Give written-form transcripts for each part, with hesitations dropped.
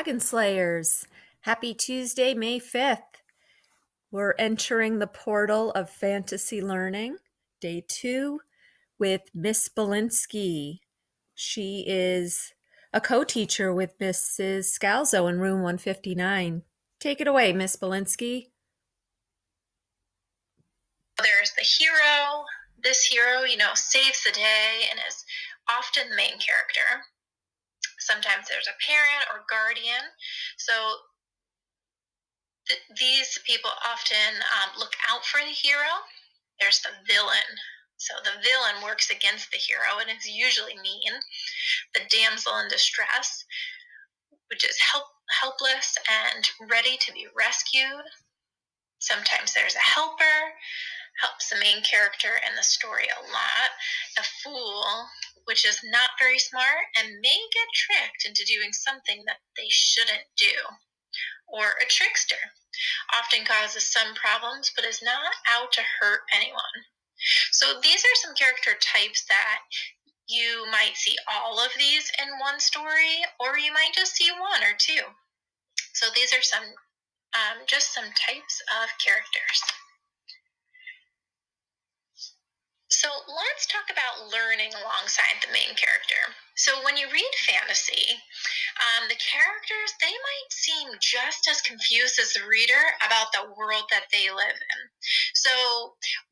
Dragon Slayers. Happy Tuesday, May 5th. We're entering the portal of fantasy learning, day 2, with Miss Belinsky. She is a co-teacher with Mrs. Scalzo in room 159. Take it away, Miss Belinsky. There's the hero. This hero, saves the day and is often the main character. Sometimes there's a parent or guardian. So these people often look out for the hero. There's the villain. So the villain works against the hero and is usually mean. The damsel in distress, which is helpless and ready to be rescued. Sometimes there's a helper, helps the main character in the story a lot. A fool, which is not very smart and may get tricked into doing something that they shouldn't do. Or a trickster, often causes some problems but is not out to hurt anyone. So these are some character types that you might see all of these in one story, or you might just see one or two. So these are just some types of characters. So let's talk about learning alongside the main character. So when you read fantasy, the characters, they might seem just as confused as the reader about the world that they live in. So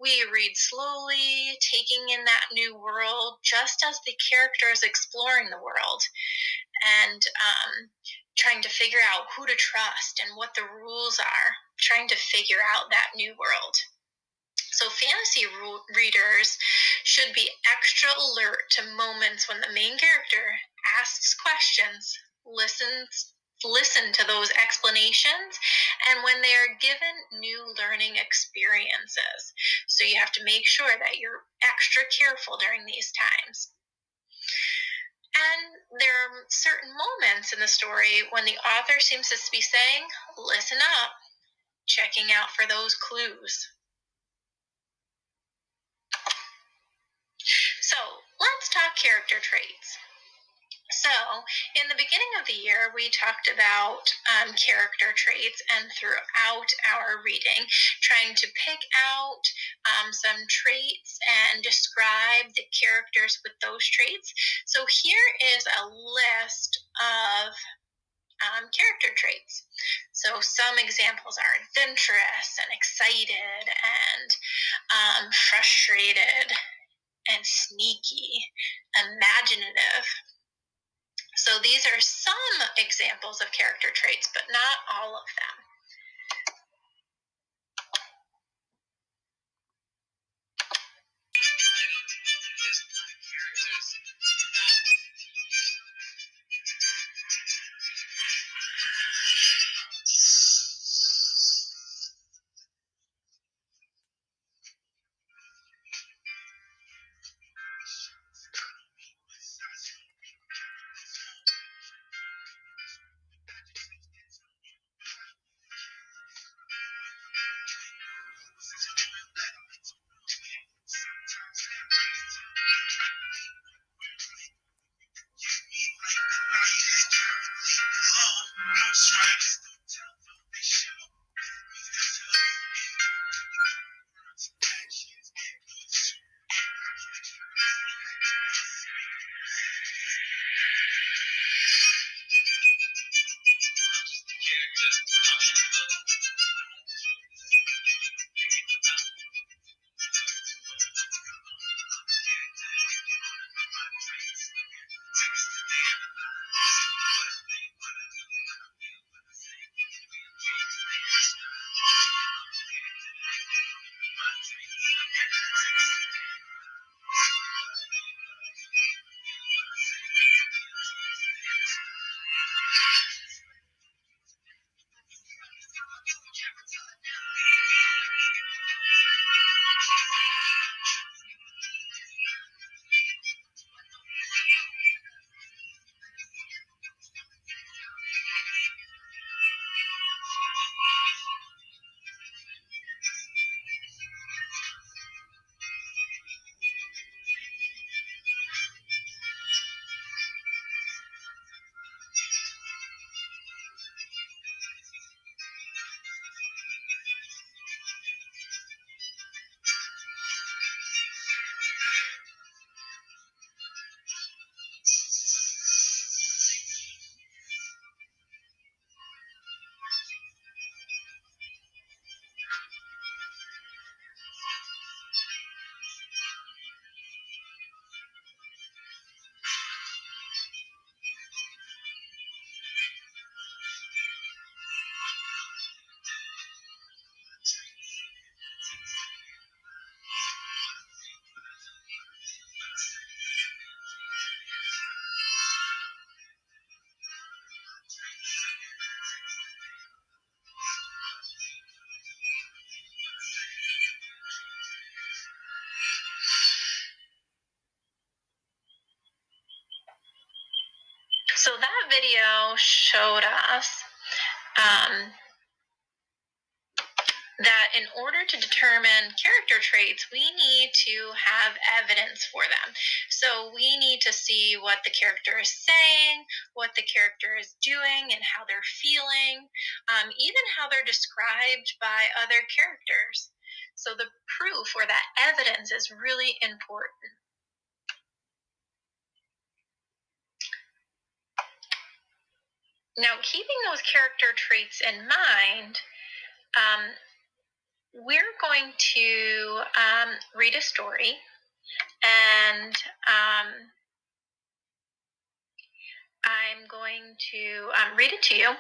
we read slowly, taking in that new world, just as the character is exploring the world and trying to figure out who to trust and what the rules are, trying to figure out that new world. So fantasy readers should be extra alert to moments when the main character asks questions, listen to those explanations, and when they are given new learning experiences. So you have to make sure that you're extra careful during these times. And there are certain moments in the story when the author seems to be saying, listen up, checking out for those clues. So let's talk character traits. So in the beginning of the year, we talked about character traits, and throughout our reading, trying to pick out some traits and describe the characters with those traits. So here is a list of character traits. So some examples are adventurous and excited and frustrated and sneaky, imaginative. So these are some examples of character traits, but not all of them. showed us that in order to determine character traits, we need to have evidence for them. So we need to see what the character is saying, what the character is doing, and how they're feeling, even how they're described by other characters. So the proof or that evidence is really important. Now, keeping those character traits in mind, we're going to read a story, and I'm going to read it to you,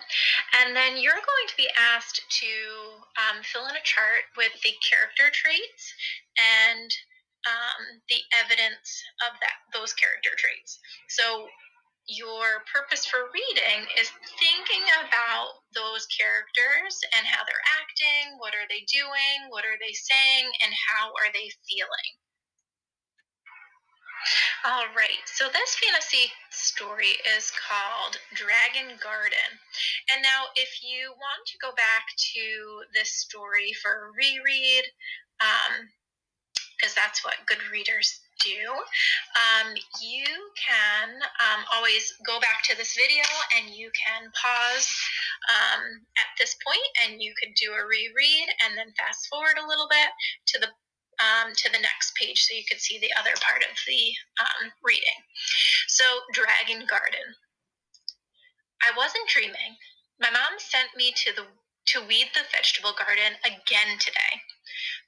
and then you're going to be asked to fill in a chart with the character traits and the evidence of those character traits. So your purpose for reading is thinking about those characters and how they're acting, what are they doing, what are they saying, and how are they feeling. All right, so this fantasy story is called Dragon Garden. And now, if you want to go back to this story for a reread, because that's what good readers do, you can always go back to this video and you can pause at this point and you could do a reread and then fast forward a little bit to the next page so you could see the other part of the reading. So, Dragon Garden. I wasn't dreaming. My mom sent me to weed the vegetable garden again today.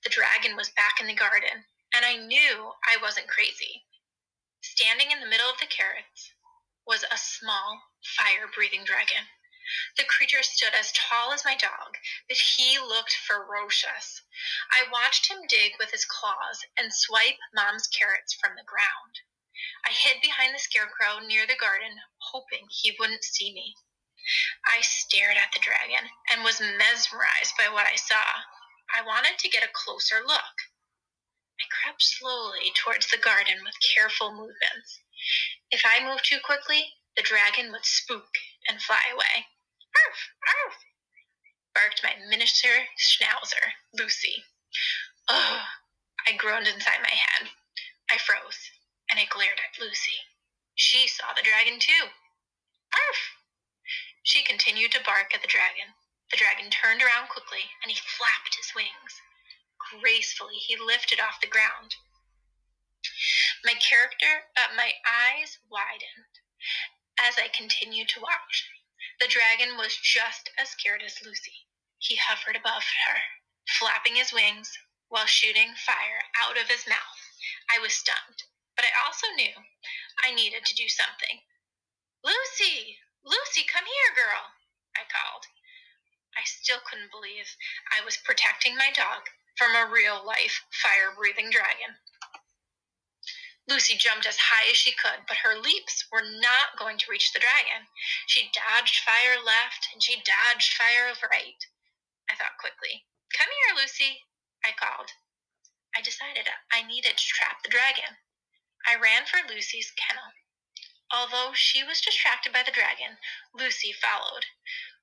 The dragon was back in the garden, and I knew I wasn't crazy. Standing in the middle of the carrots was a small, fire-breathing dragon. The creature stood as tall as my dog, but he looked ferocious. I watched him dig with his claws and swipe Mom's carrots from the ground. I hid behind the scarecrow near the garden, hoping he wouldn't see me. I stared at the dragon and was mesmerized by what I saw. I wanted to get a closer look. I crept slowly towards the garden with careful movements. If I moved too quickly, the dragon would spook and fly away. Arf! Arf! Barked my miniature schnauzer, Lucy. Oh! I groaned inside my head. I froze, and I glared at Lucy. She saw the dragon too. Arf! She continued to bark at the dragon. The dragon turned around quickly, and he flapped his wings. Gracefully, he lifted off the ground. My eyes widened as I continued to watch. The dragon was just as scared as Lucy. He hovered above her, flapping his wings while shooting fire out of his mouth. I was stunned, but I also knew I needed to do something. Lucy! Lucy, come here, girl! I called. I still couldn't believe I was protecting my dog from a real-life, fire-breathing dragon. Lucy jumped as high as she could, but her leaps were not going to reach the dragon. She dodged fire left, and she dodged fire right. I thought quickly. Come here, Lucy, I called. I decided I needed to trap the dragon. I ran for Lucy's kennel. Although she was distracted by the dragon, Lucy followed.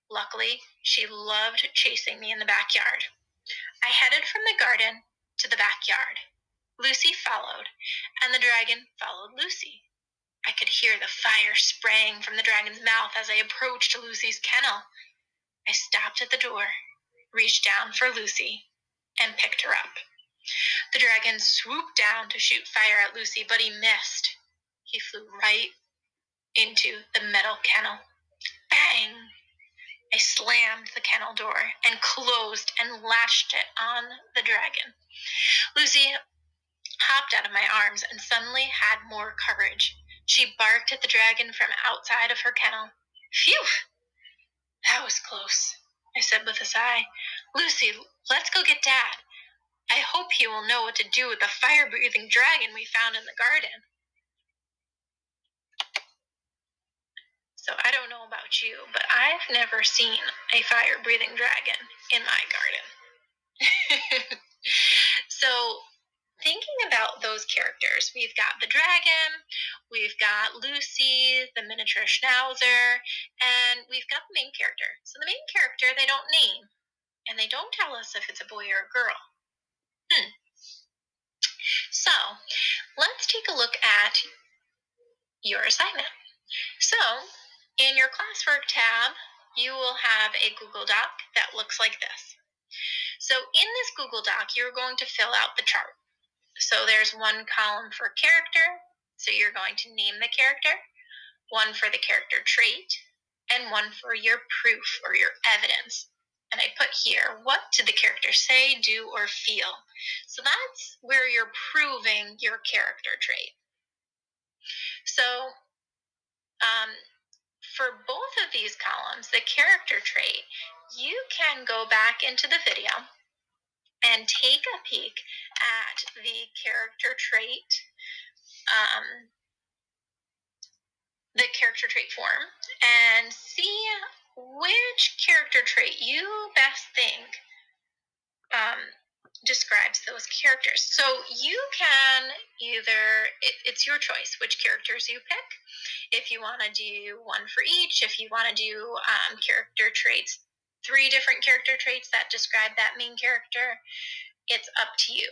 Luckily, she loved chasing me in the backyard. I headed from the garden to the backyard. Lucy followed, and the dragon followed Lucy. I could hear the fire spraying from the dragon's mouth as I approached Lucy's kennel. I stopped at the door, reached down for Lucy, and picked her up. The dragon swooped down to shoot fire at Lucy, but he missed. He flew right into the metal kennel. Bang! I slammed the kennel door and closed and latched it on the dragon. Lucy hopped out of my arms and suddenly had more courage. She barked at the dragon from outside of her kennel. Phew! That was close, I said with a sigh. Lucy, let's go get Dad. I hope he will know what to do with the fire-breathing dragon we found in the garden. So I don't know about you, but I've never seen a fire-breathing dragon in my garden. So thinking about those characters, we've got the dragon, we've got Lucy, the miniature schnauzer, and we've got the main character. So the main character they don't name, and they don't tell us if it's a boy or a girl. So let's take a look at your assignment. So in your classwork tab, you will have a Google Doc that looks like this. So in this Google Doc, you're going to fill out the chart. So there's one column for character, so you're going to name the character, one for the character trait, and one for your proof or your evidence. And I put here, what did the character say, do, or feel? So that's where you're proving your character trait. So for both of these columns, the character trait, you can go back into the video and take a peek at the character trait, the character trait form, and see which character trait you best think describes those characters. So you can either, it's your choice which characters you pick. If you want to do one for each, if you want to do character traits, 3 different character traits that describe that main character, it's up to you.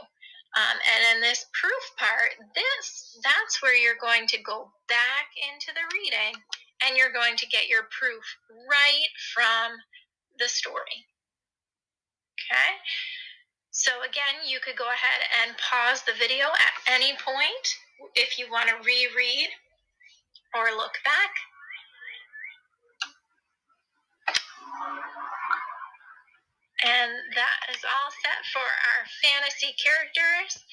And in this proof part, that's where you're going to go back into the reading and you're going to get your proof right from the story. Okay? So again, you could go ahead and pause the video at any point if you want to reread or look back. And that is all set for our fantasy characters.